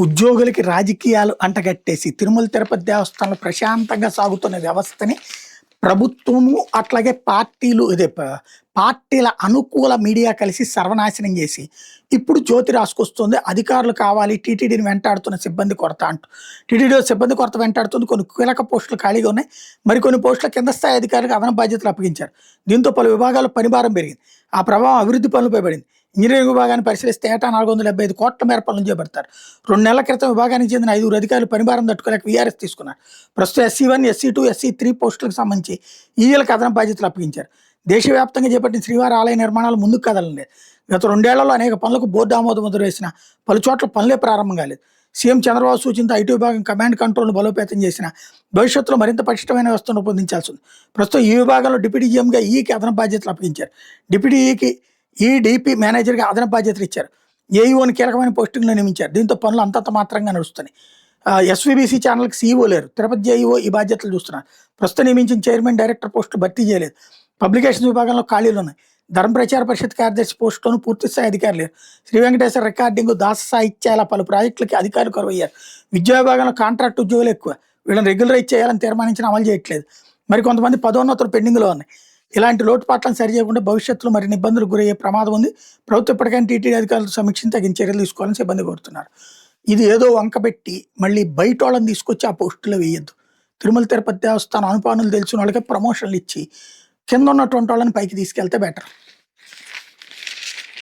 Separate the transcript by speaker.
Speaker 1: ఉద్యోగులకి రాజకీయాలు అంటగట్టేసి తిరుమల తిరుపతి దేవస్థానంలో ప్రశాంతంగా సాగుతున్న వ్యవస్థని ప్రభుత్వము అట్లాగే పార్టీల అనుకూల మీడియా కలిసి సర్వనాశనం చేసి ఇప్పుడు జ్యోతి రాసుకొస్తుంది. అధికారులు కావాలి టీటీడీని వెంటాడుతున్న సిబ్బంది కొరత అంటూ. టీటీడీ సిబ్బంది కొరత వెంటాడుతుంది. కొన్ని కీలక పోస్టులు ఖాళీగా ఉన్నాయి. మరికొన్ని పోస్టుల కింద స్థాయి అధికారులకు అదనపు బాధ్యతలు అప్పగించారు. దీంతో పలు విభాగాల్లో పనిభారం పెరిగింది. ఆ ప్రభావం అభివృద్ధి పనులపై పడింది. ఇంజనీరింగ్ విభాగాన్ని పరిశీలిస్తే ఏటా 475 కోట్ల మేర పనులు చేపడతారు. 2 నెలల క్రితం విభాగానికి చెందిన 5 అధికారులు పనిభారం తట్టుకోలేక వీఆర్ఎస్ తీసుకున్నారు. ప్రస్తుతం SC1, SC2, SC3 పోస్టులకు సంబంధించి ఈఏలకు అదనపు బాధ్యతలు అప్పగించారు. దేశవ్యాప్తంగా చేపట్టిన శ్రీవారి ఆలయ నిర్మాణాలు ముందుకు కదలలేదు. గత 2 ఏళ్లలో అనేక పనులకు బోర్డు ఆమోద ముద్ర వేసిన పలు చోట్ల పనులే ప్రారంభం కాలేదు. సీఎం చంద్రబాబు సూచనతో ఐటీ విభాగం కమాండ్ కంట్రోల్ను బలోపేతం చేసిన భవిష్యత్తులో మరింత పటిష్టమైన వ్యవస్థను రూపొందించాల్సి ఉంది. ప్రస్తుతం ఈ విభాగంలో డిప్యూటీ జీఎంగా ఈకి అదనపు బాధ్యతలు అప్పగించారు. డిప్యూటీ డిపి మేనేజర్గా అదనపు బాధ్యతలు ఇచ్చారు. ఏఈఓని కీలకమైన పోస్టింగ్లో నియమించారు. దీంతో పనులు అంతంత మాత్రంగా నడుస్తున్నాయి. SVBC ఛానల్కి CEO లేరు. తిరుపతి జేఈఓ ఈ బాధ్యతలు చూస్తున్నారు. ప్రస్తుతం నియమించిన చైర్మన్, డైరెక్టర్ పోస్టులు భర్తీ చేయలేదు. పబ్లికేషన్స్ విభాగంలో ఖాళీలు ఉన్నాయి. ధర్మ ప్రచార పరిషత్ కార్యదర్శి పోస్టులోనూ పూర్తి స్థాయి అధికారులు లేరు. శ్రీ వెంకటేశ్వర రికార్డింగ్, దాస సాహిత్యాల పలు ప్రాజెక్టులకి అధికారులు కొరవయ్యారు. విద్యా విభాగంలో కాంట్రాక్ట్ ఉద్యోగులు ఎక్కువ. వీళ్ళని రెగ్యులరైజ్ చేయాలని తీర్మానించిన అమలు చేయట్లేదు. మరి కొంతమంది పదోన్నతులు పెండింగ్లో ఉన్నాయి. ఇలాంటి లోటుపాట్లను సరిచేయకుండా భవిష్యత్తులో మరిన్ని ఇబ్బందులకు గురయ్యే ప్రమాదం ఉంది. ప్రభుత్వం ఇప్పటికైనా టీటీడీ అధికారులతో సమీక్షించి తగిన చర్యలు తీసుకోవాలని సిబ్బంది కోరుతున్నారు. ఇది ఏదో వంకబెట్టి మళ్ళీ బయట వాళ్ళని తీసుకొచ్చి ఆ పోస్టులో వేయద్దు. తిరుమల తిరుపతి దేవస్థానం అనుపానులు తెలిసిన వాళ్ళకే ప్రమోషన్లు ఇచ్చి కింద ఉన్నటువంటి వాళ్ళని పైకి తీసుకెళ్తే బెటర్.